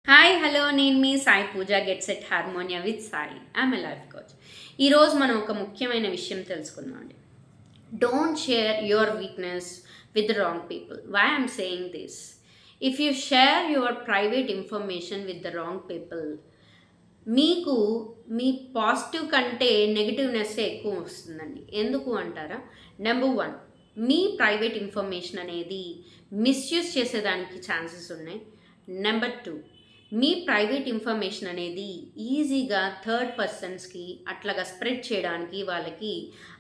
Hi hello నేను మీ Sai Pooja get set Harmonia with Sai I'm a life coach. ఈరోజు మనం ఒక ముఖ్యమైన విషయం తెలుసుకుందాం అండి. Don't share your weakness with the wrong people. Why I'm saying this? If you share your private information with the wrong people, మీకు మీ పాజిటివ్ కంటే నెగిటివ్నెస్సే ఎక్కువ వస్తుందండి. ఎందుకు అంటారా? నెంబర్ వన్, మీ ప్రైవేట్ ఇన్ఫర్మేషన్ అనేది మిస్యూజ్ చేసేదానికి ఛాన్సెస్ ఉన్నాయి. నెంబర్ టూ, మీ ప్రైవేట్ ఇన్ఫర్మేషన్ అనేది ఈజీగా థర్డ్ పర్సన్స్కి అట్లాగా స్ప్రెడ్ చేయడానికి వాళ్ళకి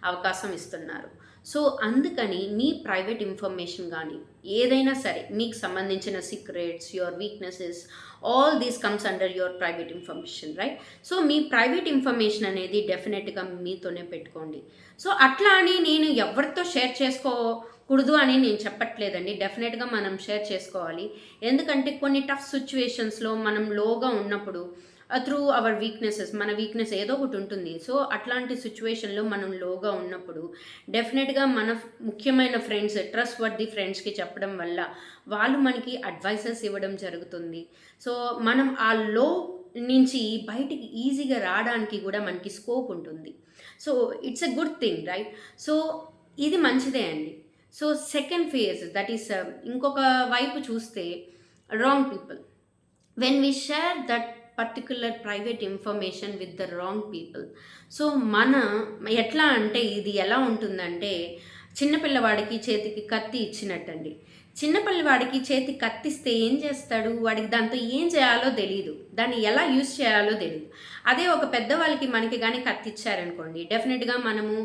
అవకాశం ఇస్తున్నారు. సో అందుకని మీ ప్రైవేట్ ఇన్ఫర్మేషన్ కానీ ఏదైనా సరే మీకు సంబంధించిన secrets, your weaknesses, all these comes under your private information, right? So me private information అనేది డెఫినెట్గా మీతోనే పెట్టుకోండి. సో అట్లా అని నేను ఎవరితో షేర్ చేసుకోకూడదు అని నేను చెప్పట్లేదండి. డెఫినెట్గా మనం షేర్ చేసుకోవాలి. ఎందుకంటే కొన్ని టఫ్ సిచ్యువేషన్స్లో మనం లోగా ఉన్నప్పుడు త్రూ అవర్ వీక్నెసెస్, మన వీక్నెస్ ఏదో ఒకటి ఉంటుంది. సో అట్లాంటి సిచ్యువేషన్లో మనం లోగా ఉన్నప్పుడు డెఫినెట్గా మన ముఖ్యమైన ఫ్రెండ్స్, ట్రస్ట్ వర్ది ఫ్రెండ్స్కి చెప్పడం వల్ల వాళ్ళు మనకి అడ్వైసెస్ ఇవ్వడం జరుగుతుంది. సో మనం ఆ లో నుంచి బయటికి ఈజీగా రావడానికి కూడా మనకి స్కోప్ ఉంటుంది. So it's a good thing, right? So ఇది మంచిదే అండి. So second phase, that is ఇంకొక వైపు చూస్తే wrong people. When we share that particular private information with the wrong people, so ఎట్లా అంటే ఇది ఎలా ఉంటుందంటే చిన్నపిల్లవాడికి చేతికి కత్తి ఇచ్చినట్టండి. చిన్నపిల్లవాడికి చేతి కత్తిస్తే ఏం చేస్తాడు? వాడికి దాంతో ఏం చేయాలో తెలియదు, దాన్ని ఎలా యూజ్ చేయాలో తెలియదు. అదే ఒక పెద్దవాళ్ళకి మనకి కానీ కత్తి ఇచ్చారనుకోండి, డెఫినెట్గా మనము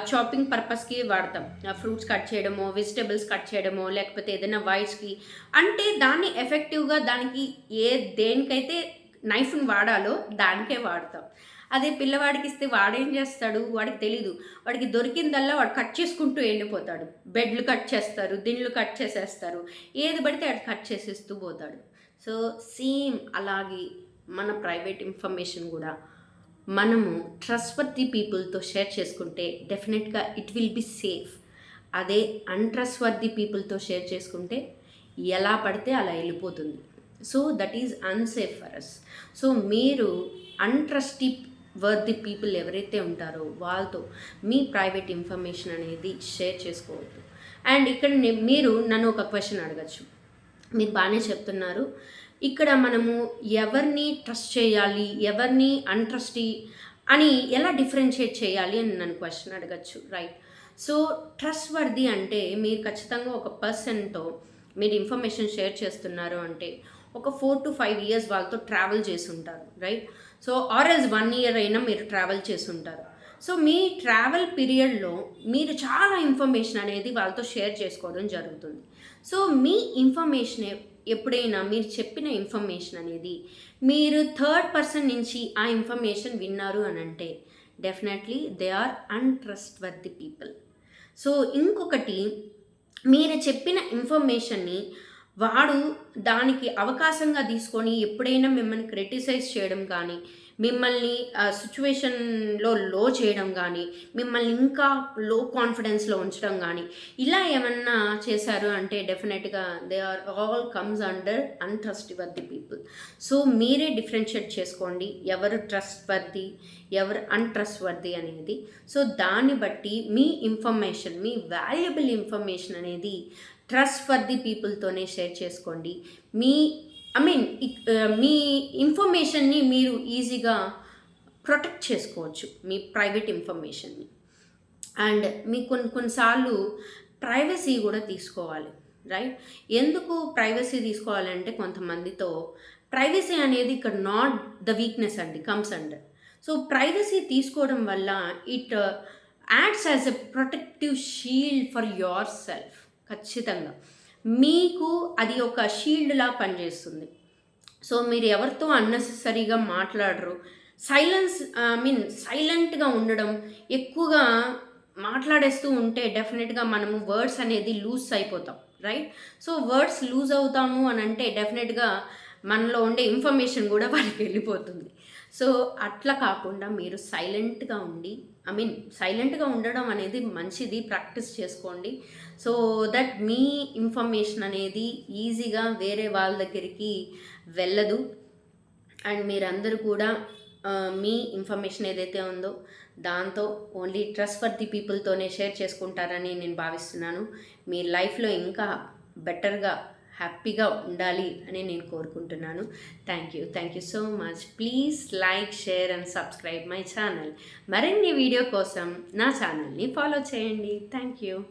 చాపింగ్ పర్పస్కి వాడతాం. ఫ్రూట్స్ కట్ చేయడమో, వెజిటేబుల్స్ కట్ చేయడమో, లేకపోతే ఏదైనా వైస్కి, అంటే దాన్ని ఎఫెక్టివ్గా దానికి దేనికైతే నైఫ్ని వాడాలో దానికే వాడతాం. అదే పిల్లవాడికి ఇస్తే వాడేం చేస్తాడు? వాడికి తెలీదు. వాడికి దొరికిందల్లా వాడు కట్ చేసుకుంటూ వెళ్ళిపోతాడు. బెడ్లు కట్ చేస్తారు, దిండ్లు కట్ చేసేస్తారు, ఏది పడితే అది కట్ చేసేస్తూ పోతాడు. సో సేమ్ అలాగే మన ప్రైవేట్ ఇన్ఫర్మేషన్ కూడా మనము ట్రస్ట్వర్తీ పీపుల్తో షేర్ చేసుకుంటే డెఫినెట్గా ఇట్ విల్ బి సేఫ్. అదే అన్ట్రస్ట్వర్తీ పీపుల్తో షేర్ చేసుకుంటే ఎలా పడితే అలా వెళ్ళిపోతుంది. So that is unsafe for us. So మీరు అన్ట్రస్టీ వర్ది పీపుల్ ఎవరైతే ఉంటారో వాళ్ళతో మీ ప్రైవేట్ ఇన్ఫర్మేషన్ అనేది షేర్ చేసుకోవద్దు. అండ్ ఇక్కడ మీరు నన్ను ఒక క్వశ్చన్ అడగచ్చు. మీరు బాగానే చెప్తున్నారు, ఇక్కడ మనము ఎవరిని ట్రస్ట్ చేయాలి, ఎవరిని అన్ట్రస్టీ అని ఎలా డిఫరెన్షియేట్ చేయాలి అని నన్ను క్వశ్చన్ అడగచ్చు, రైట్? సో ట్రస్ట్ వర్ది అంటే మీరు ఖచ్చితంగా ఒక పర్సన్తో మీరు ఇన్ఫర్మేషన్ షేర్ చేస్తున్నారు అంటే ఒక 4 to 5 years వాళ్ళతో ట్రావెల్ చేసి ఉంటారు, రైట్? సో ఆర్ఎల్స్ 1 year అయినా మీరు ట్రావెల్ చేసి ఉంటారు. సో మీ ట్రావెల్ పీరియడ్లో మీరు చాలా ఇన్ఫర్మేషన్ అనేది వాళ్ళతో షేర్ చేసుకోవడం జరుగుతుంది. సో మీ ఇన్ఫర్మేషన్ ఎప్పుడైనా మీరు చెప్పిన ఇన్ఫర్మేషన్ అనేది మీరు థర్డ్ పర్సన్ నుంచి ఆ ఇన్ఫర్మేషన్ విన్నారు అని అంటే definitely they are untrustworthy people. So ఇంకొకటి, మీరు చెప్పిన ఇన్ఫర్మేషన్ని వాడు దానికి అవకాశంగా తీసుకొని ఎప్పుడైనా మిమ్మల్ని క్రిటిసైజ్ చేయడం కానీ, మిమ్మల్ని సిచ్యువేషన్లో లో చేయడం కానీ, మిమ్మల్ని ఇంకా లో కాన్ఫిడెన్స్లో ఉంచడం కానీ, ఇలా ఏమన్నా చేశారు అంటే డెఫినెట్గా they are all comes under untrustworthy people. So మీరే డిఫరెన్షియేట్ చేసుకోండి ఎవరు ట్రస్ట్ వర్ది, ఎవరు అన్ట్రస్ట్ వర్ది అనేది. సో దాన్ని బట్టి మీ ఇన్ఫర్మేషన్, మీ వాల్యుబుల్ ఇన్ఫర్మేషన్ అనేది ట్రస్ట్ వర్ది పీపుల్తోనే షేర్ చేసుకోండి. మీ ఇన్ఫర్మేషన్ని మీరు ఈజీగా ప్రొటెక్ట్ చేసుకోవచ్చు, మీ ప్రైవేట్ ఇన్ఫర్మేషన్ని. అండ్ మీ కొన్నిసార్లు ప్రైవసీ కూడా తీసుకోవాలి, రైట్? ఎందుకు ప్రైవసీ తీసుకోవాలంటే కొంతమందితో ప్రైవసీ అనేది ఇక్కడ నాట్ ద వీక్నెస్ అండి, కమ్స్ అండర్. సో ప్రైవసీ తీసుకోవడం వల్ల it acts as a protective shield for your self. ఖచ్చితంగా మీకు అది ఒక షీల్డ్లా పనిచేస్తుంది. సో మీరు ఎవరితో అన్నెసెసరీగా మాట్లాడరు. సైలెంట్గా ఉండడం, ఎక్కువగా మాట్లాడేస్తూ ఉంటే డెఫినెట్గా మనము వర్డ్స్ అనేది లూజ్ అయిపోతాం, రైట్? సో వర్డ్స్ లూజ్ అవుతాము అని అంటే డెఫినెట్గా మనలో ఉండే ఇన్ఫర్మేషన్ కూడా వాళ్ళకి వెళ్ళిపోతుంది. సో అట్లా కాకుండా మీరు సైలెంట్గా ఉండి, సైలెంట్గా ఉండడం అనేది మంచిది, ప్రాక్టీస్ చేసుకోండి. సో దట్ మీ ఇన్ఫర్మేషన్ అనేది ఈజీగా వేరే వాళ్ళ దగ్గరికి వెళ్ళదు. అండ్ మీరందరూ కూడా మీ ఇన్ఫర్మేషన్ ఏదైతే ఉందో దాంతో ఓన్లీ ట్రస్ట్ ఫర్ ది పీపుల్తోనే షేర్ చేసుకుంటారని నేను భావిస్తున్నాను. మీ లైఫ్లో ఇంకా బెటర్గా హ్యాపీగా ఉండాలి అని నేను కోరుకుంటున్నాను. Thank you so much. Please like, share and subscribe my channel. మరిన్ని వీడియో కోసం నా ఛానల్ని ఫాలో చేయండి. Thank you.